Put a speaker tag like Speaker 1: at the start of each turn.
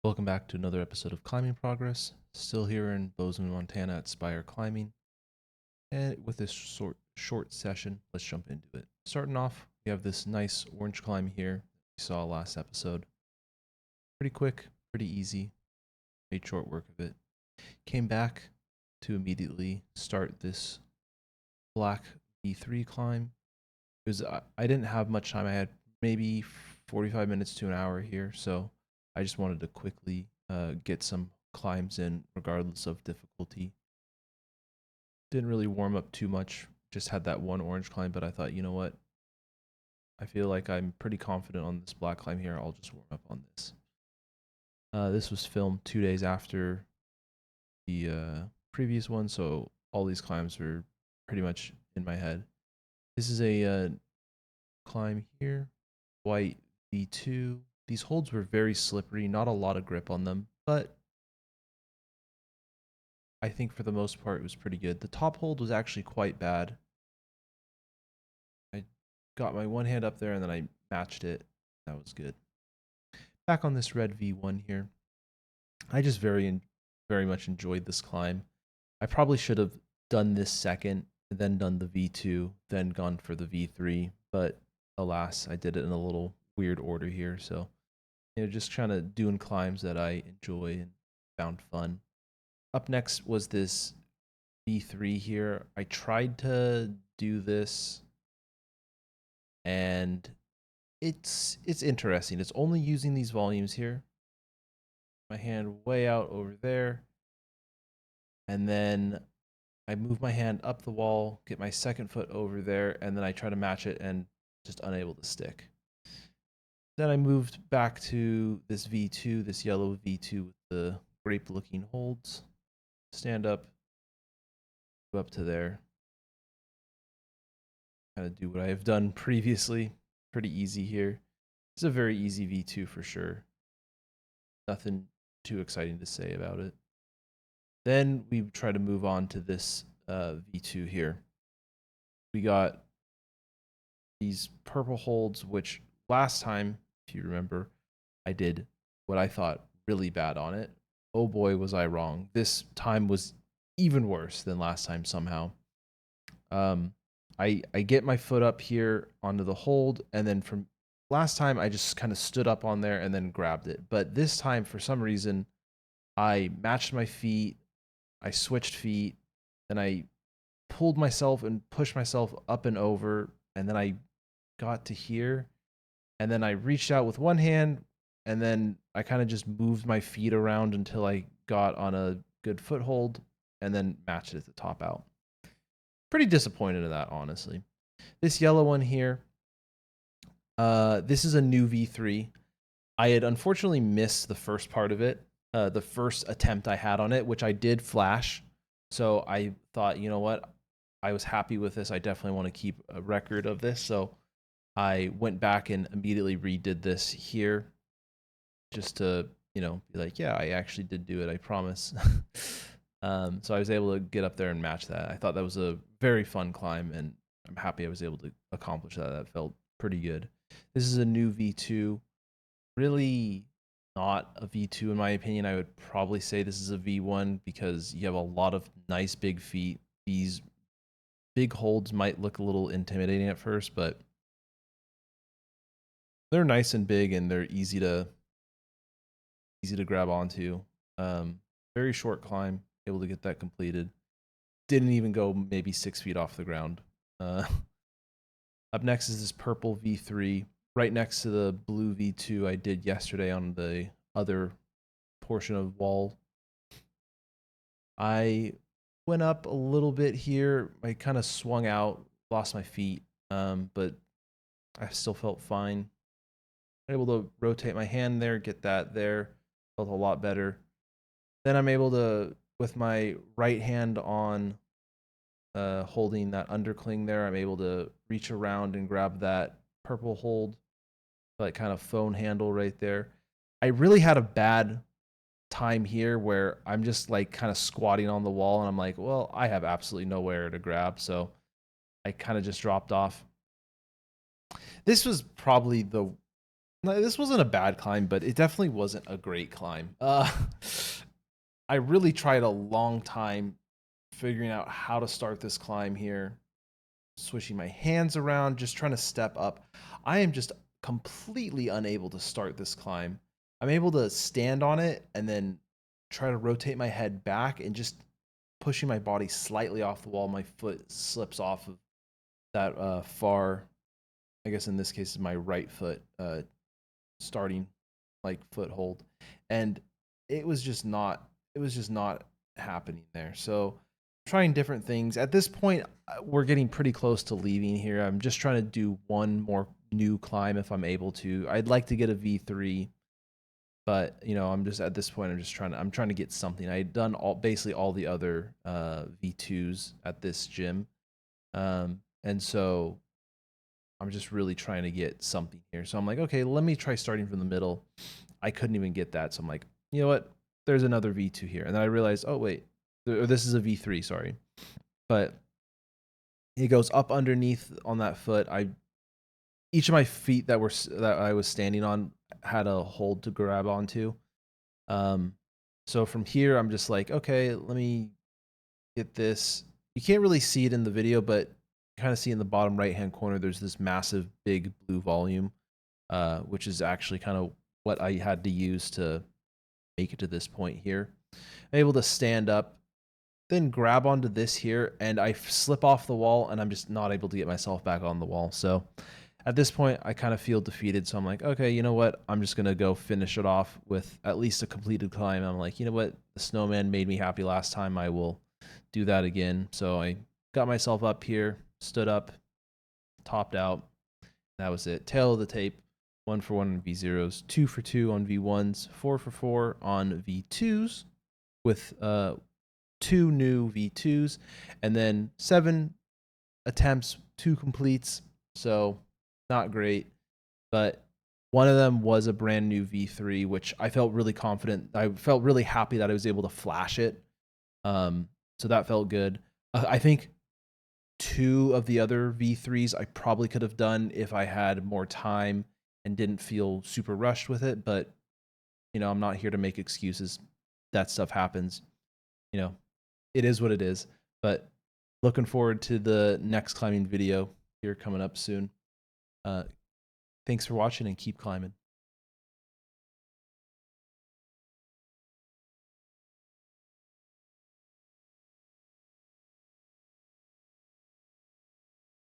Speaker 1: Welcome back to another episode of Climbing Progress. Still here in Bozeman, Montana at Spire Climbing. And with this short session, let's jump into it. Starting off, we have this nice orange climb here we saw last episode. Pretty quick, pretty easy. Made short work of it. Came back to immediately start this black V3 climb. Because I didn't have much time. I had maybe 45 minutes to an hour here, so I just wanted to quickly get some climbs in regardless of difficulty. Didn't really warm up too much, just had that one orange climb, but I thought, you know what? I feel like I'm pretty confident on this black climb here. I'll just warm up on this. This was filmed 2 days after the previous one, so all these climbs were pretty much in my head. This is a climb here, white V2. These holds were very slippery, not a lot of grip on them, but I think for the most part it was pretty good. The top hold was actually quite bad. I got my one hand up there and then I matched it. That was good. Back on this red V1 here. I just very much enjoyed this climb. I probably should have done this second, then done the V2, then gone for the V3, but alas, I did it in a little weird order here. So, just trying to doing climbs that I enjoy and found fun. Up next was this V3 here. I tried to do this and it's interesting. It's only using these volumes here. My hand way out over there. And then I move my hand up the wall, get my second foot over there, and then I try to match it and just unable to stick. Then I moved back to this V2, this yellow V2 with the grape looking holds. Stand up, go up to there. Kind of do what I have done previously. Pretty easy here. It's a very easy V2 for sure. Nothing too exciting to say about it. Then we try to move on to this V2 here. We got these purple holds, which last time, if you remember, I did what I thought really bad on it. Oh boy, was I wrong. This time was even worse than last time somehow. I get my foot up here onto the hold, and then from last time I just kind of stood up on there and then grabbed it. But this time, for some reason, I matched my feet, I switched feet, and I pulled myself and pushed myself up and over, and then I got to here, and then I reached out with one hand, and then I kind of just moved my feet around until I got on a good foothold, and then matched it to top out. Pretty disappointed in that, honestly. This yellow one here, this is a new V3. I had unfortunately missed the first part of it, the first attempt I had on it, which I did flash. So I thought, you know what? I was happy with this. I definitely want to keep a record of this. So I went back and immediately redid this here just to, be like, yeah, I actually did do it. I promise. So I was able to get up there and match that. I thought that was a very fun climb, and I'm happy I was able to accomplish that. That felt pretty good. This is a new V2. Really not a V2 in my opinion. I would probably say this is a V1 because you have a lot of nice big feet. These big holds might look a little intimidating at first, but they're nice and big and they're easy to grab onto. Very short climb, able to get that completed. Didn't even go maybe 6 feet off the ground. Up next is this purple V3, right next to the blue V2 I did yesterday on the other portion of wall. I went up a little bit here. I kind of swung out, lost my feet, but I still felt fine. Able to rotate my hand there, get that there. Felt a lot better. Then I'm able to, with my right hand on holding that undercling there, I'm able to reach around and grab that purple hold, like kind of phone handle right there. I really had a bad time here where I'm just like kind of squatting on the wall and I'm like, well, I have absolutely nowhere to grab. So I kind of just dropped off. This was probably the No, this wasn't a bad climb, but it definitely wasn't a great climb. I really tried a long time figuring out how to start this climb here, switching my hands around, just trying to step up. I am just completely unable to start this climb. I'm able to stand on it and then try to rotate my head back and just pushing my body slightly off the wall. My foot slips off of that far, I guess in this case, is my right foot starting like foothold. And it was just not happening there. So trying different things. At this point, we're getting pretty close to leaving here. I'm just trying to do one more new climb if I'm able to. I'd like to get a V3, but you know, I'm just at this point I'm trying to get something. I had done basically all the other V2s at this gym. And so I'm just really trying to get something here. So I'm like, okay, let me try starting from the middle. I couldn't even get that. So I'm like, you know what? There's another V2 here. And then I realized, oh, wait, this is a V3, sorry. But it goes up underneath on that foot. Each of my feet that I was standing on had a hold to grab onto. So from here, I'm just like, okay, let me get this. You can't really see it in the video, but you kind of see in the bottom right hand corner, there's this massive big blue volume, which is actually kind of what I had to use to make it to this point here. I'm able to stand up, then grab onto this here, and I slip off the wall, and I'm just not able to get myself back on the wall. So at this point, I kind of feel defeated. So I'm like, okay, you know what? I'm just going to go finish it off with at least a completed climb. I'm like, you know what? The snowman made me happy last time. I will do that again. So I got myself up here, stood up, topped out. That was it. Tail of the tape. 1 for 1 on V0s, 2 for 2 on V1s, 4 for 4 on V2s with 2 new V2s, and then 7 attempts, 2 completes. So not great, but one of them was a brand new V3, which I felt really confident. I felt really happy that I was able to flash it. So that felt good. I think 2 of the other V3s I probably could have done if I had more time and didn't feel super rushed with it. But, you know, I'm not here to make excuses. That stuff happens. You know, it is what it is. But looking forward to the next climbing video here coming up soon. Thanks for watching and keep climbing.